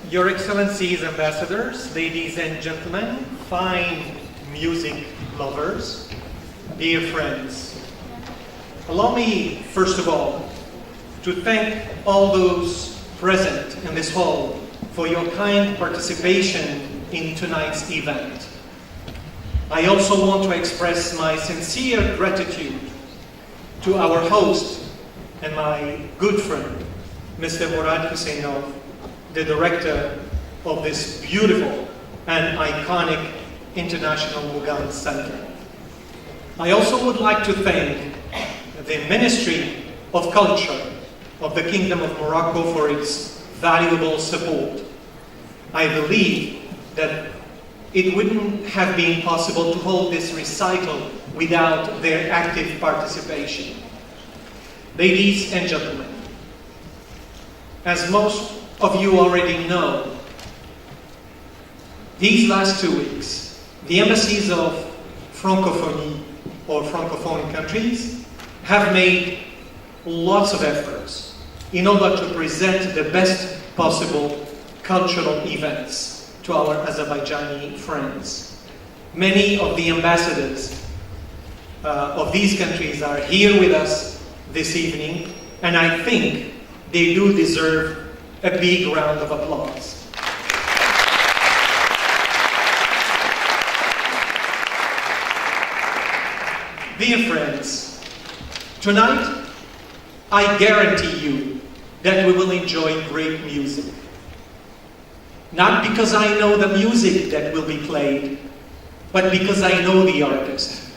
Your Excellencies, ambassadors, ladies and gentlemen, fine music lovers, dear friends. Allow me, first of all, to thank all those present in this hall for your kind participation in tonight's event. I also want to express my sincere gratitude to our host and my good friend, Mr. Murad Husseinov, the director of this beautiful and iconic International Mughal Center. I also would like to thank the Ministry of Culture of the Kingdom of Morocco for its valuable support. I believe that it wouldn't have been possible to hold this recital without their active participation. Ladies and gentlemen, as most of you already know, these last 2 weeks, the embassies of Francophonie or Francophone countries have made lots of efforts in order to present the best possible cultural events to our Azerbaijani friends. Many of the ambassadors of these countries are here with us this evening, and I think they do deserve a big round of applause. Dear friends, tonight I guarantee you that we will enjoy great music. Not because I know the music that will be played, but because I know the artist.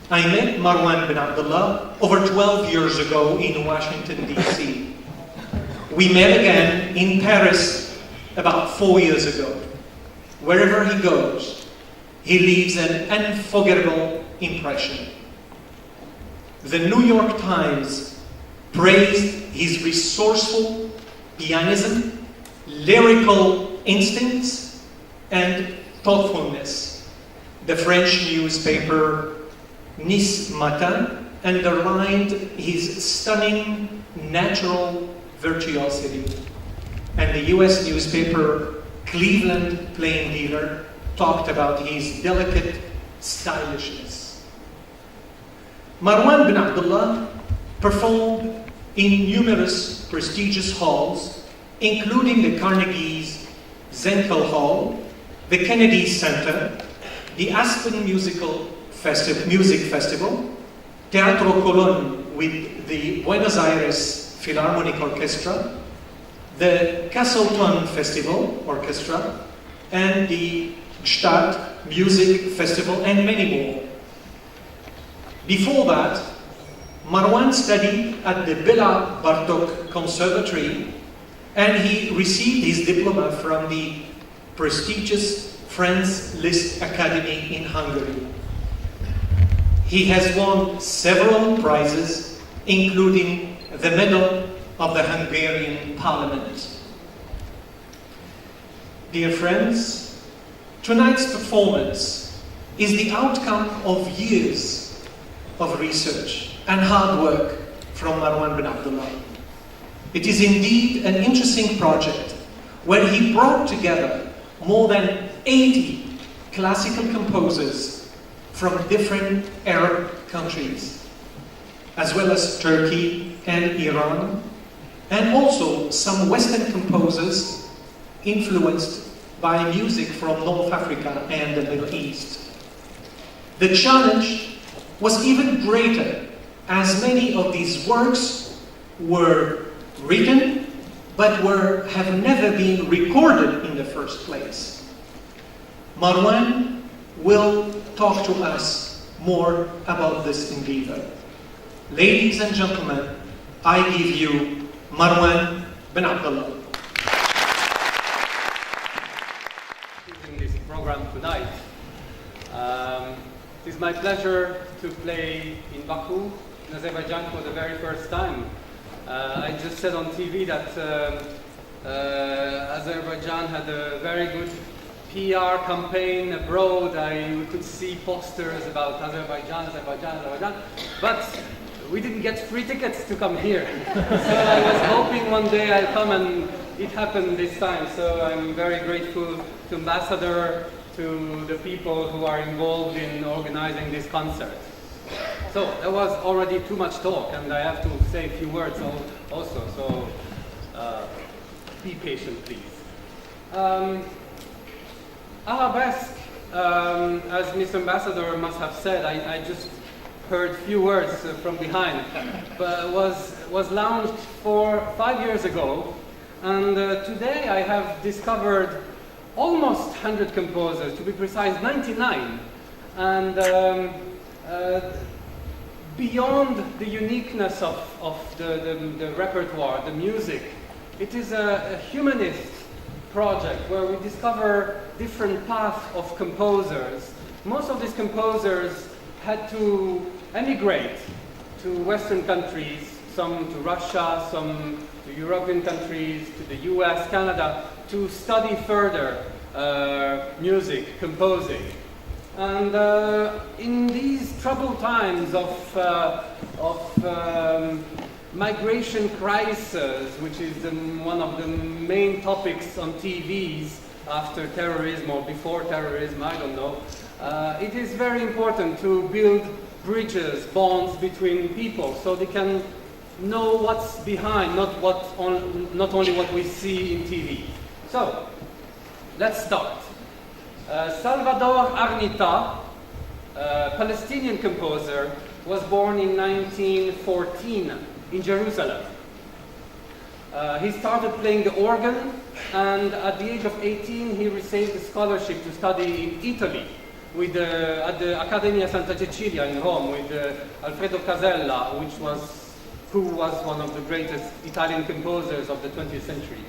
I met Marwan bin Abdullah over 12 years ago in Washington, D.C. We met again in Paris about 4 years ago. Wherever he goes, he leaves an unforgettable impression. The New York Times praised his resourceful pianism, lyrical instincts, and thoughtfulness. The French newspaper Nice Matin underlined his stunning natural virtuosity. And the US newspaper Cleveland Plain Dealer talked about his delicate stylishness. Marwan bin Abdullah performed in numerous prestigious halls, including the Carnegie's Zenkel Hall, the Kennedy Center, the Aspen Music Festival, Teatro Colón with the Buenos Aires Philharmonic Orchestra, the Castleton Festival Orchestra, and the Gstaad Music Festival, and many more. Before that, Marwan studied at the Bela Bartok Conservatory, and he received his diploma from the prestigious Franz Liszt Academy in Hungary. He has won several prizes, including the Medal of the Hungarian Parliament. Dear friends, tonight's performance is the outcome of years of research and hard work from Marwan bin Abdullah. It is indeed an interesting project where he brought together more than 80 classical composers from different Arab countries, as well as Turkey and Iran, and also some Western composers influenced by music from North Africa and the Middle East. The challenge was even greater, as many of these works were written but have never been recorded in the first place. Marwan will talk to us more about this endeavor. Ladies and gentlemen, I give you Marwan bin Abdullah. In this program tonight, it is my pleasure to play in Baku, in Azerbaijan, for the very first time. I just said on TV that Azerbaijan had a very good PR campaign abroad. We could see posters about Azerbaijan, but we didn't get free tickets to come here. So I was hoping one day I'll come and it happened this time. So I'm very grateful to Ambassador, to the people who are involved in organizing this concert. So there was already too much talk, and I have to say a few words also. So be patient, please. Arabesque, as Mr. Ambassador must have said, I just heard few words from behind, but was launched 5 years ago, and today I have discovered almost 100 composers, to be precise 99, and beyond the uniqueness of the repertoire, the music, it is a humanist project where we discover different paths of composers. Most of these composers had to emigrate to Western countries, some to Russia, some to European countries, to the US, Canada, to study further music, composing. And in these troubled times of migration crisis, which is one of the main topics on TVs after terrorism or before terrorism, I don't know, it is very important to build bridges, bonds between people, so they can know what's behind, not only what we see in TV. So, let's start. Salvador Arnita, a Palestinian composer, was born in 1914 in Jerusalem. He started playing the organ, and at the age of 18 he received a scholarship to study in Italy at the Accademia Santa Cecilia in Rome with Alfredo Casella, who was one of the greatest Italian composers of the 20th century.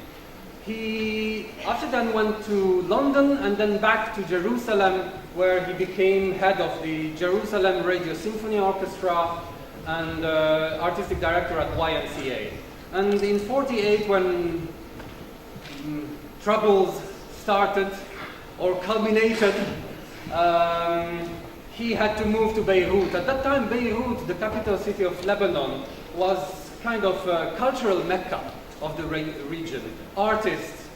He after that went to London and then back to Jerusalem, where he became head of the Jerusalem Radio Symphony Orchestra and artistic director at YMCA. And in '48, when troubles started or culminated, he had to move to Beirut. At that time, Beirut, the capital city of Lebanon, was kind of a cultural mecca of the region. Artists,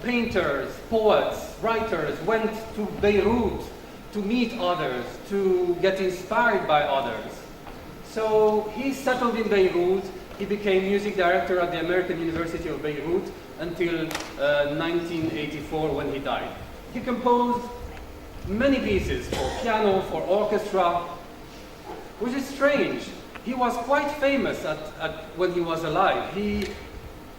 painters, poets, writers went to Beirut to meet others, to get inspired by others. So he settled in Beirut. He became music director at the American University of Beirut until 1984, when he died. He composed many pieces for piano, for orchestra, which is strange. He was quite famous when he was alive. He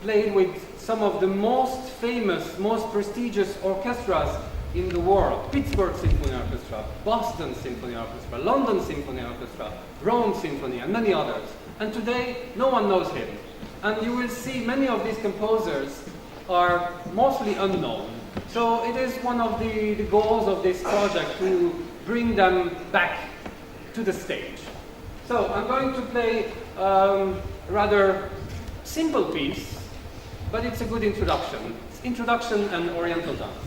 played with some of the most famous, most prestigious orchestras in the world. Pittsburgh Symphony Orchestra, Boston Symphony Orchestra, London Symphony Orchestra, Rome Symphony, and many others. And today, no one knows him. And you will see many of these composers are mostly unknown. So it is one of the goals of this project to bring them back to the stage. So I'm going to play a rather simple piece, but it's a good introduction. It's introduction and Oriental dance.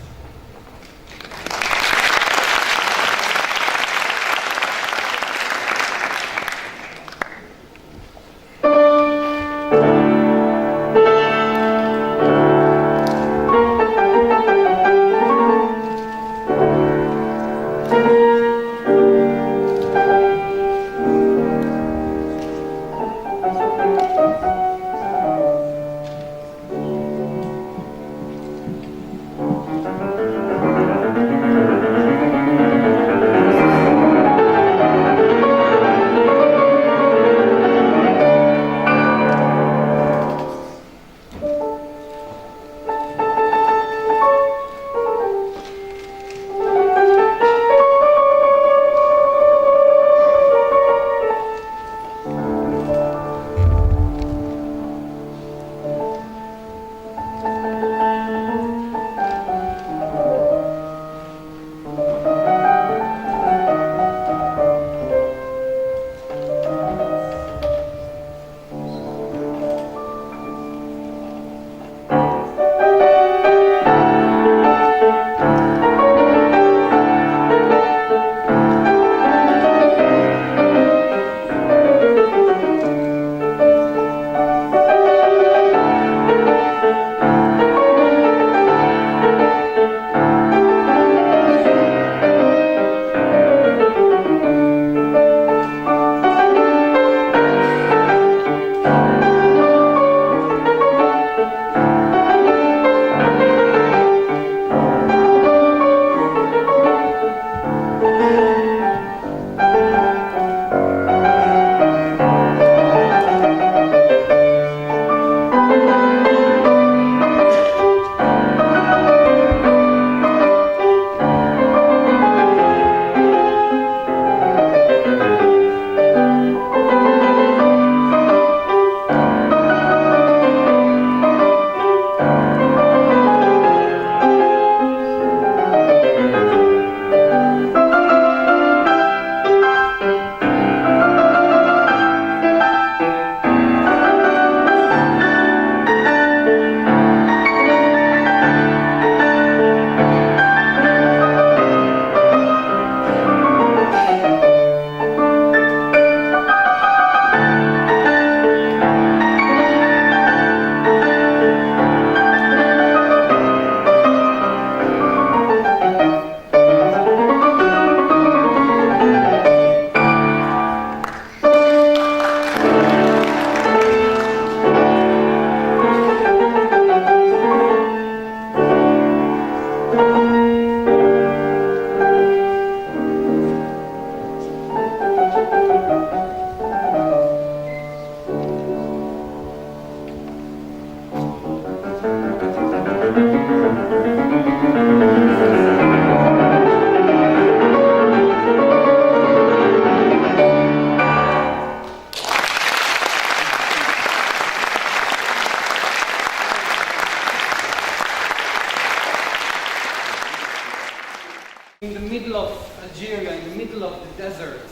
middle of the desert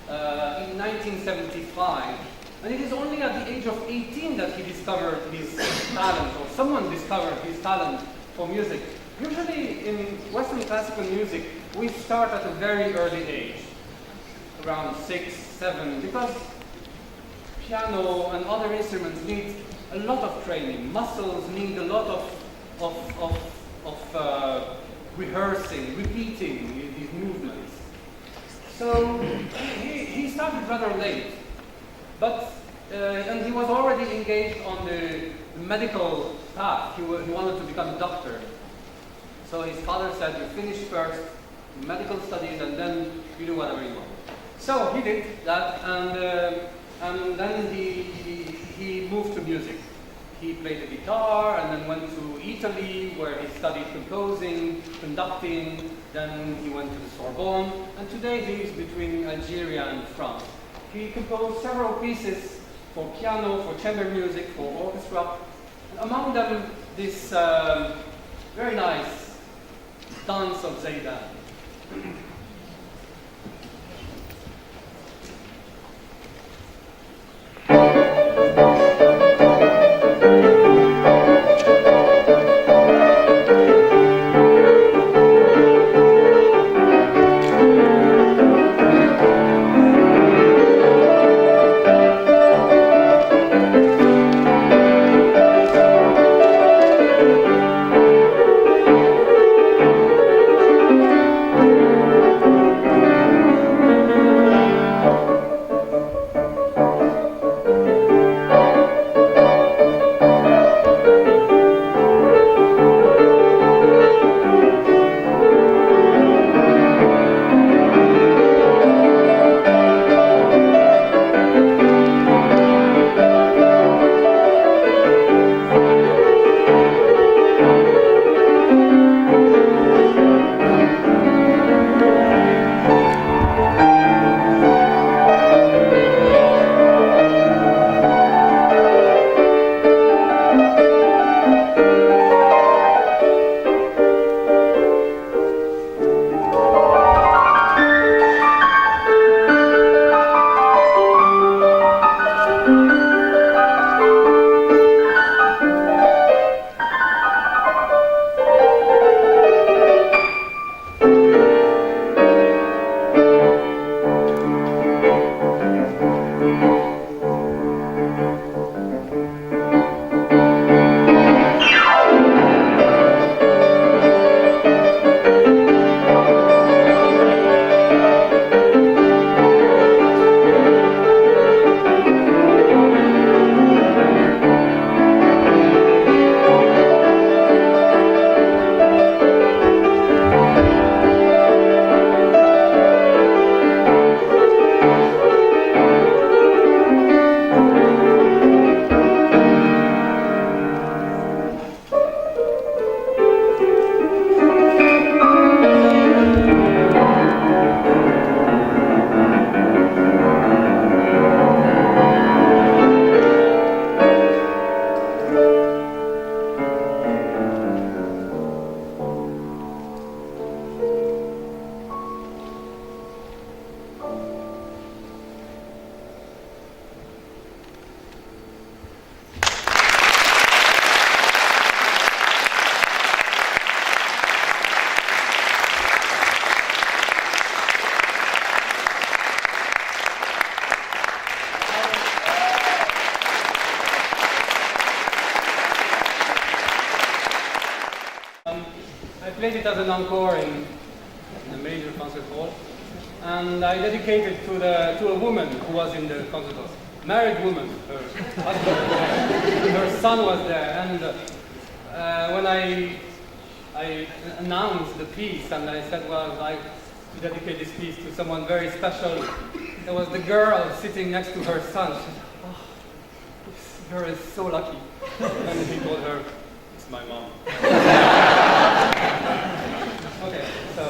in 1975. And it is only at the age of 18 that he discovered his talent, or someone discovered his talent for music. Usually in Western classical music, we start at a very early age, around 6, 7, because piano and other instruments need a lot of training. Muscles need a lot of rehearsing, repeating these movements. So he started rather late, but and he was already engaged on the medical path. He wanted to become a doctor. So his father said, "You finish first medical studies, and then you do whatever you want." So he did that, and then he moved to music. He played the guitar and then went to Italy, where he studied composing, conducting. Then he went to the Sorbonne, and today he is between Algeria and France. He composed several pieces for piano, for chamber music, for orchestra. And among them, this very nice dance of Zaidan. Played it as an encore in a major concert hall, and I dedicated to a woman who was in the concert hall, married woman. Her husband was there, her son was there, and when I announced the piece and I said, well, I'd like to dedicate this piece to someone very special, there was the girl sitting next to her son. She said, "Oh, this girl is so lucky," and he told her, "It's my mom." Okay, so